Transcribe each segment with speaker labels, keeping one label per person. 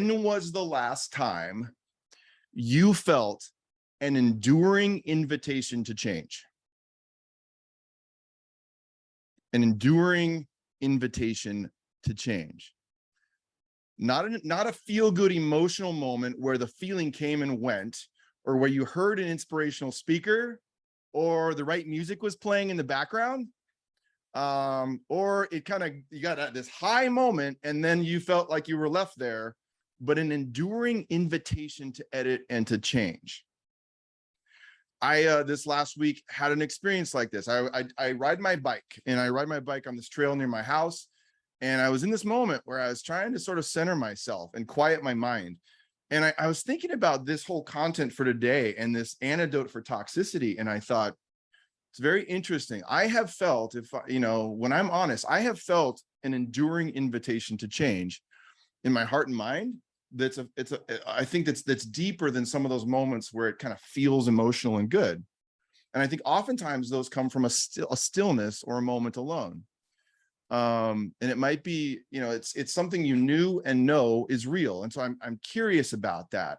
Speaker 1: when was the last time you felt an enduring invitation to change? An enduring invitation to change. Not a feel-good emotional moment where the feeling came and went, or where you heard an inspirational speaker, or the right music was playing in the background, or it kind of, you got this high moment and then you felt like you were left there, but an enduring invitation to edit and to change. I this last week had an experience like this. I ride my bike, and I ride my bike on this trail near my house, and I was in this moment where I was trying to sort of center myself and quiet my mind. And I was thinking about this whole content for today and this antidote for toxicity, and I thought, it's very interesting. I have felt, when I'm honest, I have felt an enduring invitation to change in my heart and mind. I think that's deeper than some of those moments where it kind of feels emotional and good. And I think oftentimes those come from a stillness or a moment alone. And it might be, it's something you knew and know is real. And so I'm curious about that.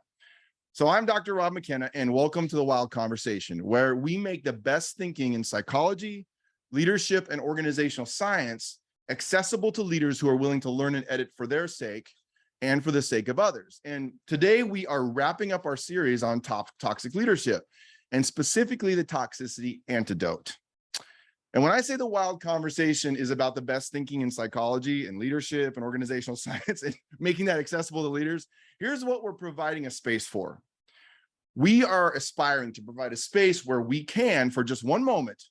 Speaker 1: So I'm Dr. Rob McKenna, and welcome to the Wild Conversation, where we make the best thinking in psychology, leadership, and organizational science accessible to leaders who are willing to learn and edit for their sake and for the sake of others. And today we are wrapping up our series on toxic leadership, and specifically the Toxicity Antidote. And when I say the Wild Conversation is about the best thinking in psychology and leadership and organizational science and making that accessible to leaders, here's what we're providing a space for. We are aspiring to provide a space where we can, for just one moment,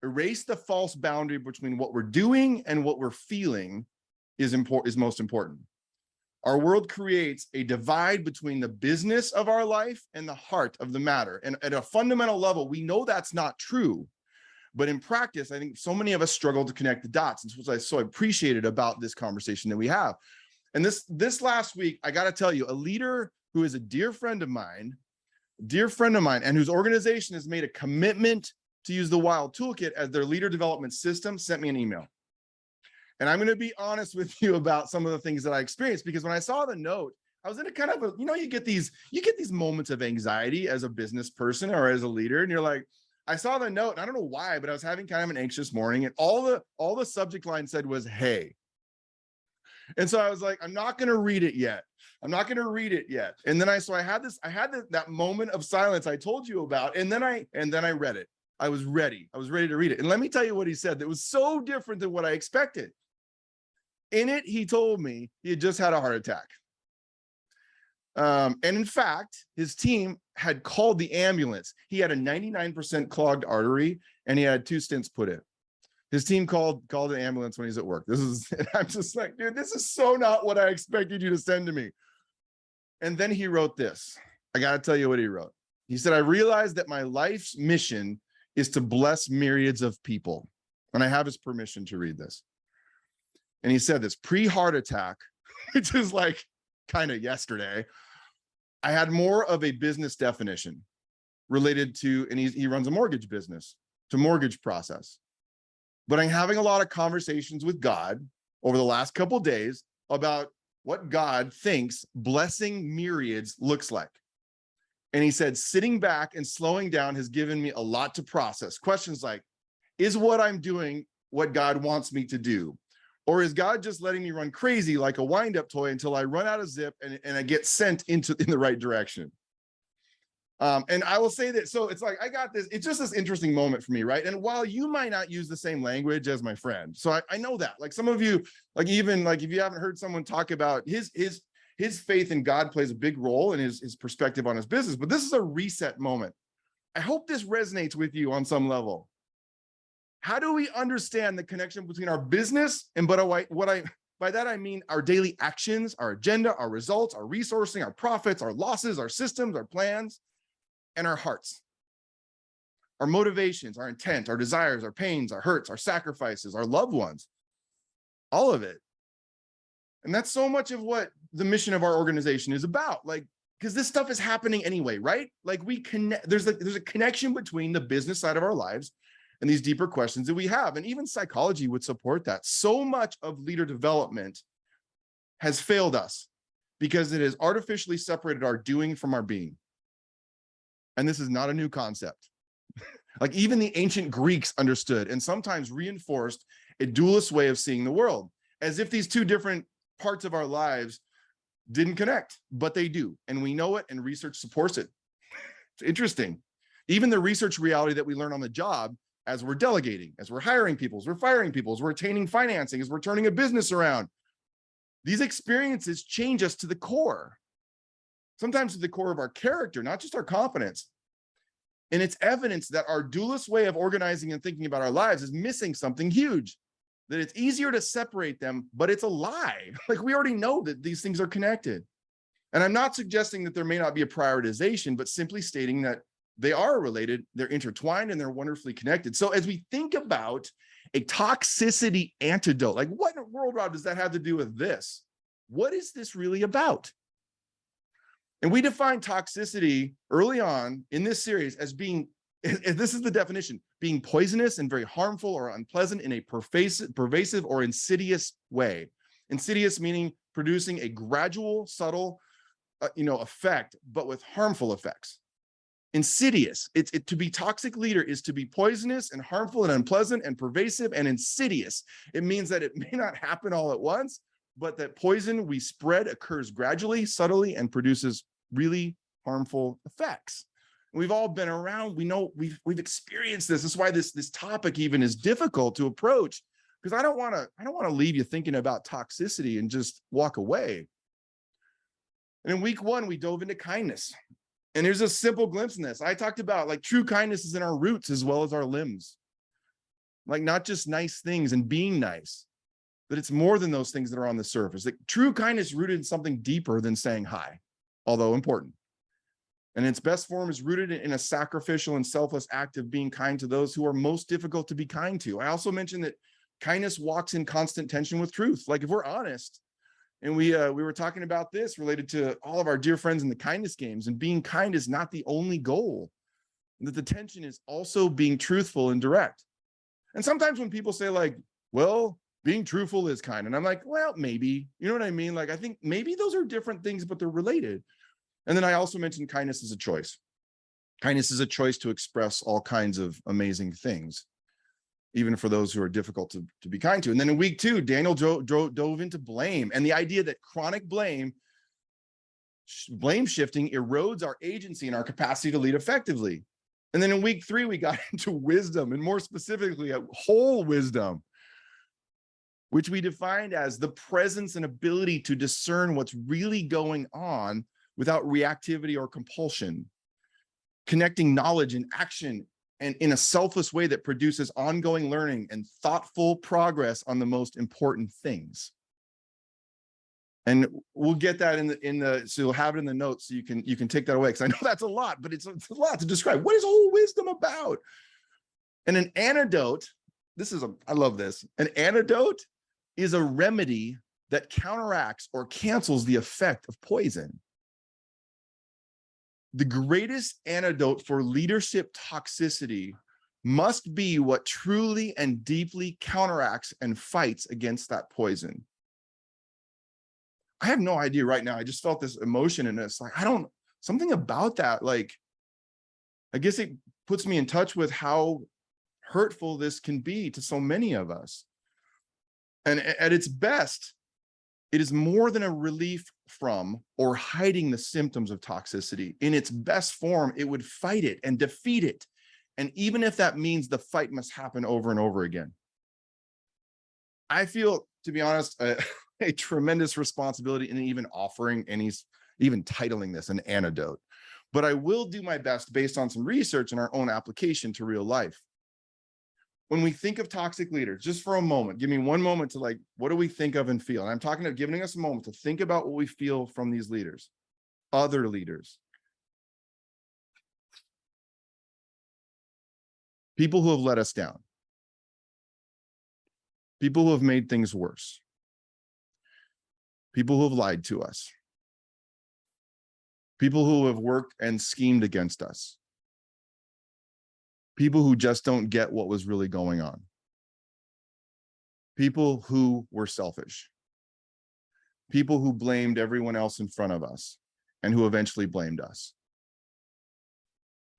Speaker 1: erase the false boundary between what we're doing and what we're feeling is most important. Our world creates a divide between the business of our life and the heart of the matter. And at a fundamental level, we know that's not true. But in practice, I think so many of us struggle to connect the dots. And what I so appreciated about this conversation that we have. And this last week, I got to tell you, a leader who is a dear friend of mine, and whose organization has made a commitment to use the Wild Toolkit as their leader development system, sent me an email. And I'm going to be honest with you about some of the things that I experienced, because when I saw the note, I was in a kind of you get these moments of anxiety as a business person or as a leader, and you're like, I saw the note, and I don't know why, but I was having kind of an anxious morning, and all the subject line said was, "Hey." And so I was like, I'm not going to read it yet. And then I had that moment of silence I told you about, and then I read it. I was ready to read it. And let me tell you what he said that was so different than what I expected. In it, he told me he had just had a heart attack. And in fact, his team had called the ambulance. He had a 99% clogged artery, and he had 2 stents put in. His team called the ambulance when he's at work. I'm just like, dude, this is so not what I expected you to send to me. And then he wrote this. I got to tell you what he wrote. He said, I realized that my life's mission is to bless myriads of people. And I have his permission to read this. And he said this, pre-heart attack, which is like kind of yesterday, I had more of a business definition related to, and he runs a mortgage business, to mortgage process. But I'm having a lot of conversations with God over the last couple of days about what God thinks blessing myriads looks like. And he said, sitting back and slowing down has given me a lot to process. Questions like, is what I'm doing what God wants me to do? Or is God just letting me run crazy like a wind-up toy until I run out of zip and I get sent in the right direction? And I will say that, so it's like, I got this, it's just this interesting moment for me, right? And while you might not use the same language as my friend, so I know that, like some of you, like even like if you haven't heard someone talk about his faith in God plays a big role in his perspective on his business, but this is a reset moment. I hope this resonates with you on some level. How do we understand the connection between our business and by that I mean our daily actions, our agenda, our results, our resourcing, our profits, our losses, our systems, our plans, and our hearts, our motivations, our intent, our desires, our pains, our hurts, our sacrifices, our loved ones, all of it. And that's so much of what the mission of our organization is about. Like, because this stuff is happening anyway, right? Like we connect, there's a connection between the business side of our lives and these deeper questions that we have. And even psychology would support that. So much of leader development has failed us because it has artificially separated our doing from our being. And this is not a new concept. Like even the ancient Greeks understood and sometimes reinforced a dualist way of seeing the world, as if these two different parts of our lives didn't connect, but they do. And we know it, and research supports it. It's interesting. Even the research reality that we learn on the job as we're delegating, as we're hiring people, as we're firing people, as we're attaining financing, as we're turning a business around, these experiences change us to the core, sometimes to the core of our character, not just our competence. And it's evidence that our dualist way of organizing and thinking about our lives is missing something huge, that it's easier to separate them, but it's a lie. Like we already know that these things are connected. And I'm not suggesting that there may not be a prioritization, but simply stating that they are related, they're intertwined, and they're wonderfully connected. So as we think about a toxicity antidote, like what in the world, Rob, does that have to do with this? What is this really about? And we define toxicity early on in this series as being, this is the definition, being poisonous and very harmful or unpleasant in a pervasive or insidious way. Insidious meaning producing a gradual, subtle, effect, but with harmful effects. Insidious, to be toxic leader is to be poisonous and harmful and unpleasant and pervasive and insidious. It means that it may not happen all at once, but that poison we spread occurs gradually, subtly, and produces really harmful effects. We've all been around, we know we've experienced this. This is why this topic even is difficult to approach, because I don't want to leave you thinking about toxicity and just walk away. And in week 1, we dove into kindness. And there's a simple glimpse in this. I talked about like true kindness is in our roots as well as our limbs. Like not just nice things and being nice, but it's more than those things that are on the surface. Like true kindness rooted in something deeper than saying hi, although important. And its best form is rooted in a sacrificial and selfless act of being kind to those who are most difficult to be kind to. I also mentioned that kindness walks in constant tension with truth. Like if we're honest, and we were talking about this related to all of our dear friends in the kindness games, and being kind is not the only goal. That the tension is also being truthful and direct. And sometimes when people say like, well, being truthful is kind, and I'm like, well, maybe, you know what I mean? Like, I think maybe those are different things, but they're related. And then I also mentioned kindness is a choice. Kindness is a choice to express all kinds of amazing things, even for those who are difficult to be kind to. And then in week 2, Daniel dove into blame and the idea that chronic blame shifting erodes our agency and our capacity to lead effectively. And then in week 3, we got into wisdom, and more specifically, whole wisdom, which we defined as the presence and ability to discern what's really going on without reactivity or compulsion, connecting knowledge and action and in a selfless way that produces ongoing learning and thoughtful progress on the most important things. And we'll get that so you'll have it in the notes so you can take that away, because I know that's a lot, but it's a lot to describe. What is whole wisdom about? And an antidote, I love this. An antidote is a remedy that counteracts or cancels the effect of poison. The greatest antidote for leadership toxicity must be what truly and deeply counteracts and fights against that poison. I have no idea right now. I just felt this emotion, and it's like, something about that, like, I guess it puts me in touch with how hurtful this can be to so many of us. And at its best, it is more than a relief from or hiding the symptoms of toxicity. In its best form, it would fight it and defeat it. And even if that means the fight must happen over and over again. I feel, to be honest, a tremendous responsibility in even even titling this an antidote. But I will do my best based on some research and our own application to real life. When we think of toxic leaders, just for a moment, give me one moment to like, what do we think of and feel? And I'm talking about giving us a moment to think about what we feel from these leaders, other leaders. People who have let us down. People who have made things worse. People who have lied to us. People who have worked and schemed against us. People who just don't get what was really going on. People who were selfish. People who blamed everyone else in front of us and who eventually blamed us.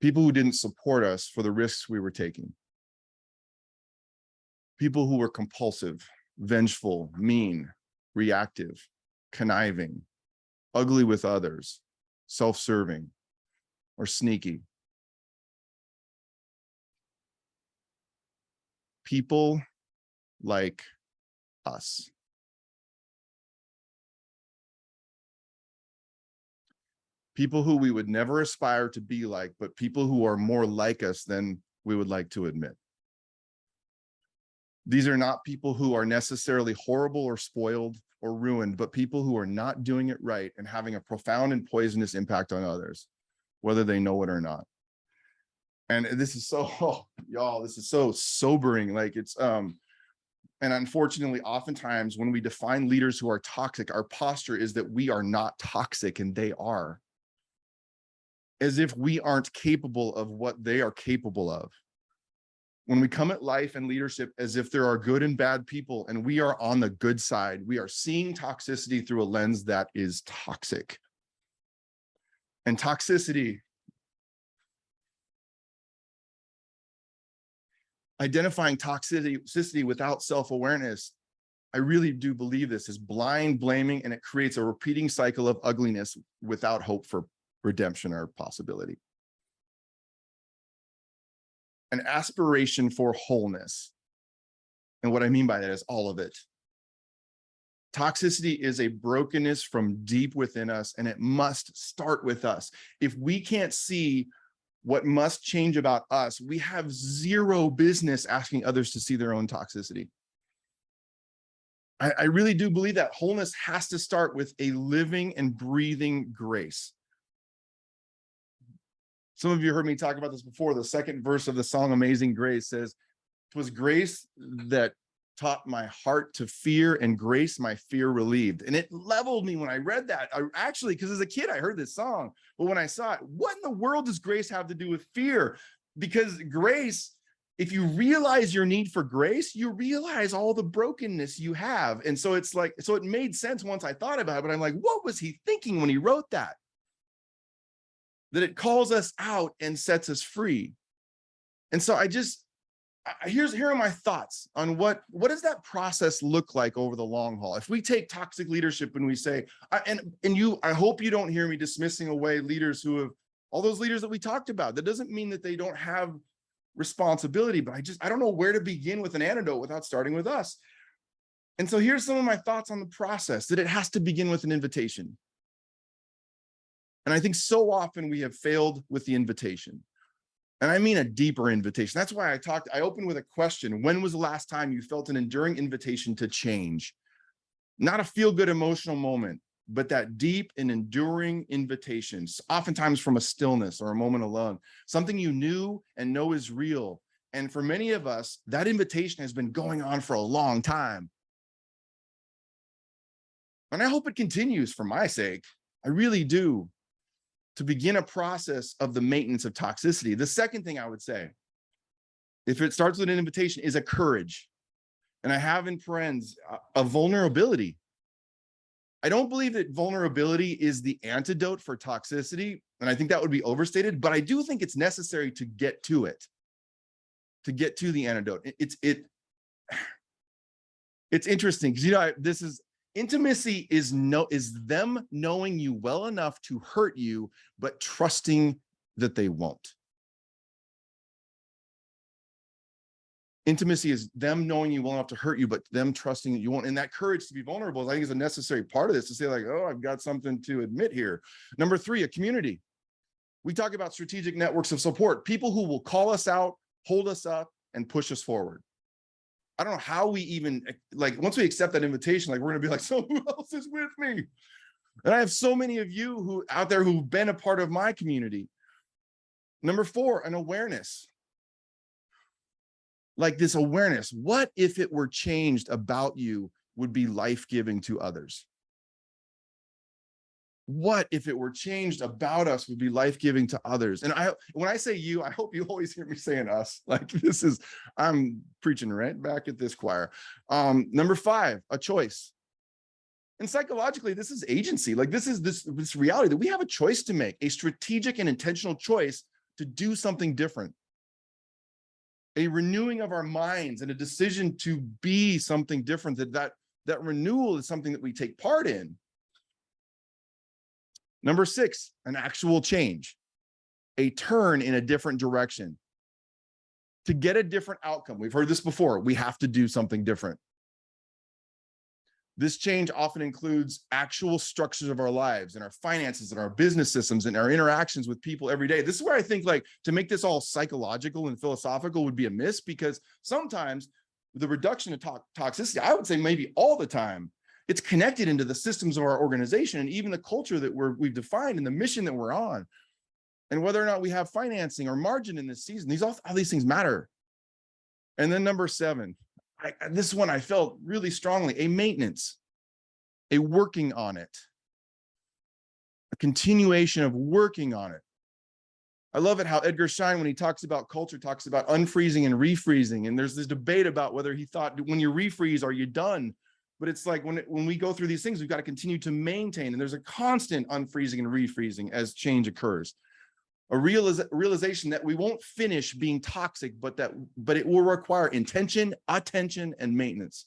Speaker 1: People who didn't support us for the risks we were taking. People who were compulsive, vengeful, mean, reactive, conniving, ugly with others, self-serving, or sneaky. People like us. People who we would never aspire to be like, but people who are more like us than we would like to admit. These are not people who are necessarily horrible or spoiled or ruined, but people who are not doing it right and having a profound and poisonous impact on others, whether they know it or not. And this is so, oh, y'all, this is so sobering. Like it's, and unfortunately, oftentimes when we define leaders who are toxic, our posture is that we are not toxic and they are. As if we aren't capable of what they are capable of. When we come at life and leadership as if there are good and bad people and we are on the good side, we are seeing toxicity through a lens that is toxic. And toxicity, identifying toxicity without self-awareness, I really do believe this is blind blaming, and it creates a repeating cycle of ugliness without hope for redemption or possibility. An aspiration for wholeness. And what I mean by that is all of it. Toxicity is a brokenness from deep within us, and it must start with us. If we can't see what must change about us, we have zero business asking others to see their own toxicity. I really do believe that wholeness has to start with a living and breathing grace. Some of you heard me talk about this before. The second verse of the song Amazing Grace says, "'Twas grace that taught my heart to fear, and grace my fear relieved." And it leveled me when I read that. Actually, because as a kid, I heard this song, but when I saw it, what in the world does grace have to do with fear? Because grace, if you realize your need for grace, you realize all the brokenness you have. And so it's like, so it made sense once I thought about it, but I'm like, what was he thinking when he wrote that? That it calls us out and sets us free. And so here are my thoughts on what does that process look like over the long haul? If we take toxic leadership and we say, I hope you don't hear me dismissing away leaders who have, all those leaders that we talked about. That doesn't mean that they don't have responsibility, but I don't know where to begin with an antidote without starting with us. And so here's some of my thoughts on the process, that it has to begin with an invitation. And I think so often we have failed with the invitation. And I mean a deeper invitation. That's why I opened with a question. When was the last time you felt an enduring invitation to change? Not a feel-good emotional moment, but that deep and enduring invitation, oftentimes from a stillness or a moment alone, something you knew and know is real. And for many of us, that invitation has been going on for a long time. And I hope it continues for my sake. I really do. To begin a process of the maintenance of toxicity. The second thing I would say, if it starts with an invitation, is a courage. And I have in parens a vulnerability. I don't believe that vulnerability is the antidote for toxicity, and I think that would be overstated, but I do think it's necessary to get to it, to get to the antidote. It's interesting because intimacy is them knowing you well enough to hurt you, but trusting that they won't. Intimacy is them knowing you well enough to hurt you, but them trusting that you won't. And that courage to be vulnerable, I think, is a necessary part of this, to say like, oh, I've got something to admit here. Number 3, a community. We talk about strategic networks of support, people who will call us out, hold us up, and push us forward. I don't know how we even, like, once we accept that invitation, like, we're going to be like, so who else is with me? And I have so many of you who out there who've been a part of my community. Number 4, an awareness. Like this awareness. What if it were changed about you would be life-giving to others? What if it were changed about us would be life-giving to others? And when I say you, I hope you always hear me saying us. Like I'm preaching right back at this choir. Number 5, a choice. And psychologically, this is agency. Like this is this reality that we have a choice to make, a strategic and intentional choice to do something different. A renewing of our minds and a decision to be something different, that renewal is something that we take part in. Number 6, an actual change, a turn in a different direction. To get a different outcome, we've heard this before, we have to do something different. This change often includes actual structures of our lives and our finances and our business systems and our interactions with people every day. This is where I think, like, to make this all psychological and philosophical would be a miss, because sometimes the reduction of toxicity, I would say maybe all the time, it's connected into the systems of our organization and even the culture that we've defined and the mission that we're on. And whether or not we have financing or margin in this season, all these things matter. And then number 7, this one I felt really strongly, a maintenance, a working on it, a continuation of working on it. I love it how Edgar Schein, when he talks about culture, talks about unfreezing and refreezing. And there's this debate about whether he thought when you refreeze, are you done? But it's like when we go through these things, we've got to continue to maintain. And there's a constant unfreezing and refreezing as change occurs. A realization that we won't finish being toxic, but it will require intention, attention, and maintenance.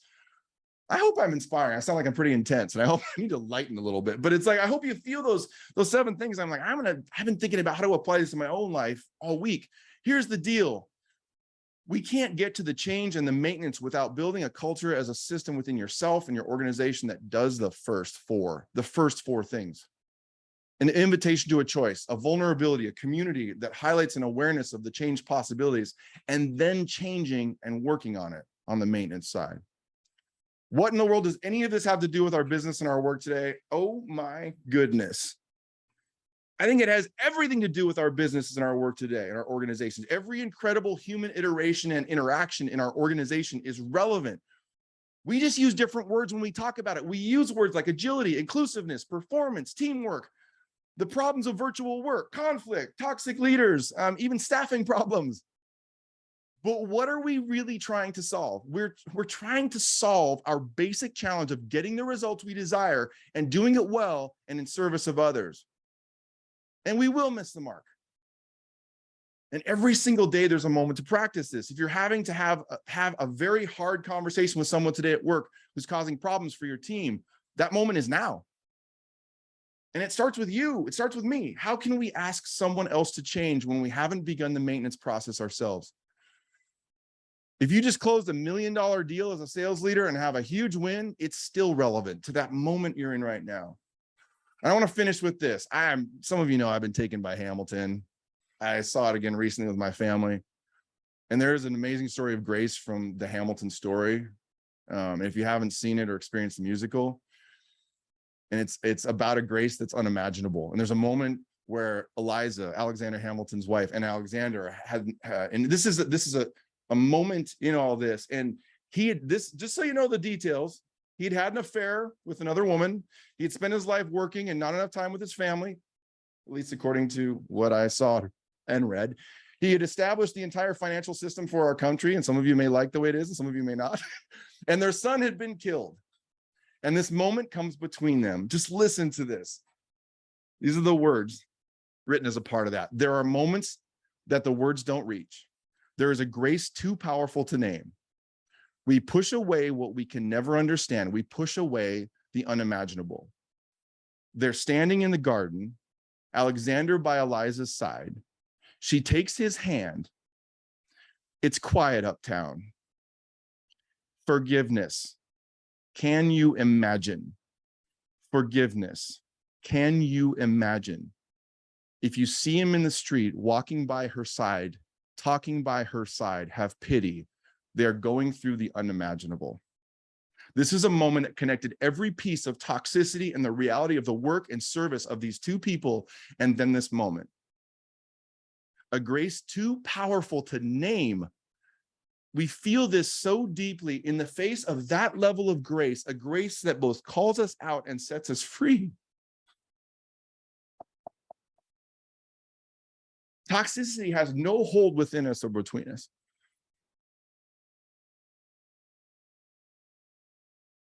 Speaker 1: I hope I'm inspiring. I sound like I'm pretty intense, and I hope I need to lighten a little bit. But it's like, I hope you feel those 7 things. I'm like, I've been thinking about how to apply this in my own life all week. Here's the deal. We can't get to the change and the maintenance without building a culture as a system within yourself and your organization that does the first four things. An invitation to a choice, a vulnerability, a community that highlights an awareness of the change possibilities, and then changing and working on it on the maintenance side. What in the world does any of this have to do with our business and our work today? Oh my goodness. I think it has everything to do with our businesses and our work today and our organizations. Every incredible human iteration and interaction in our organization is relevant. We just use different words when we talk about it. We use words like agility, inclusiveness, performance, teamwork, the problems of virtual work, conflict, toxic leaders, even staffing problems. But what are we really trying to solve? We're trying to solve our basic challenge of getting the results we desire and doing it well and in service of others. And we will miss the mark. And every single day, there's a moment to practice this. If you're having to have a very hard conversation with someone today at work who's causing problems for your team, that moment is now. And it starts with you. It starts with me. How can we ask someone else to change when we haven't begun the maintenance process ourselves? If you just closed $1 million deal as a sales leader and have a huge win, it's still relevant to that moment you're in right now. And I want to finish with this. Some of you know I've been taken by Hamilton. I saw it again recently with my family. And there is an amazing story of grace from the Hamilton story. If you haven't seen it or experienced the musical, and it's about a grace that's unimaginable. And there's a moment where Eliza, Alexander Hamilton's wife, and Alexander had, and this is a moment in all this. And he had this, just so you know the details, he'd had an affair with another woman. He'd spent his life working and not enough time with his family, at least according to what I saw and read. He had established the entire financial system for our country, and some of you may like the way it is, and some of you may not. And their son had been killed. And this moment comes between them. Just listen to this. These are the words written as a part of that. There are moments that the words don't reach. There is a grace too powerful to name. We push away what we can never understand. We push away the unimaginable. They're standing in the garden, Alexander by Eliza's side. She takes his hand. It's quiet uptown. Forgiveness. Can you imagine? Forgiveness. Can you imagine? If you see him in the street, walking by her side, talking by her side, have pity. They're going through the unimaginable. This is a moment that connected every piece of toxicity and the reality of the work and service of these two people, and then this moment. A grace too powerful to name. We feel this so deeply in the face of that level of grace, a grace that both calls us out and sets us free. Toxicity has no hold within us or between us.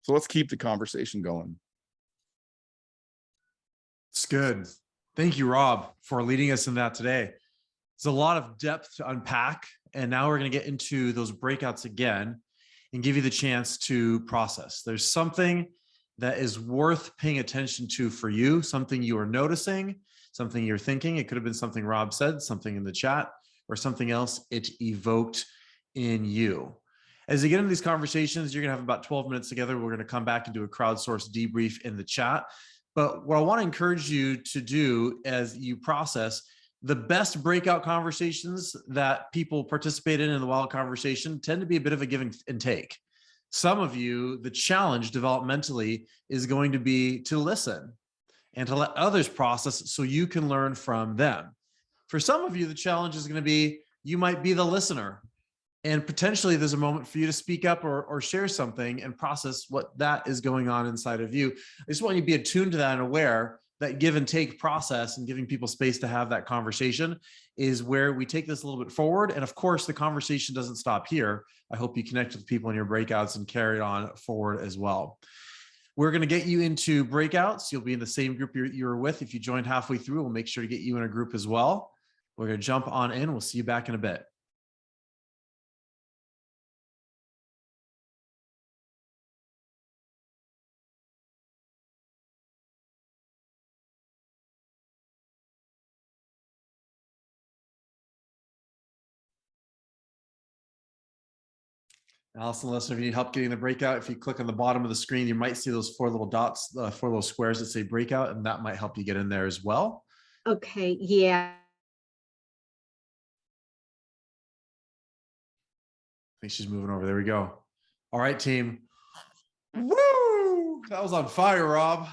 Speaker 1: So let's keep the conversation going.
Speaker 2: It's good. Thank you, Rob, for leading us in that today. There's a lot of depth to unpack. And now we're going to get into those breakouts again and give you the chance to process. There's something that is worth paying attention to for you, something you are noticing, something you're thinking. It could have been something Rob said, something in the chat, or something else it evoked in you. As you get into these conversations, you're going to have about 12 minutes together. We're going to come back and do a crowdsourced debrief in the chat. But what I want to encourage you to do as you process, the best breakout conversations that people participate in the wild conversation tend to be a bit of a give and take. Some of you, the challenge developmentally is going to be to listen and to let others process so you can learn from them. For some of you, the challenge is going to be, you might be the listener, and potentially there's a moment for you to speak up or share something and process what that is going on inside of you. I just want you to be attuned to that and aware that give and take process and giving people space to have that conversation is where we take this a little bit forward. And of course, the conversation doesn't stop here. I hope you connect with people in your breakouts and carry it on forward as well. We're going to get you into breakouts. You'll be in the same group you were with. If you joined halfway through, we'll make sure to get you in a group as well. We're going to jump on in. We'll see you back in a bit. Allison, listen, if you need help getting the breakout, if you click on the bottom of the screen, you might see those 4 little dots, 4 little squares that say breakout, and that might help you get in there as well.
Speaker 3: Okay, yeah.
Speaker 2: I think she's moving over. There we go. All right, team. Woo! That was on fire, Rob.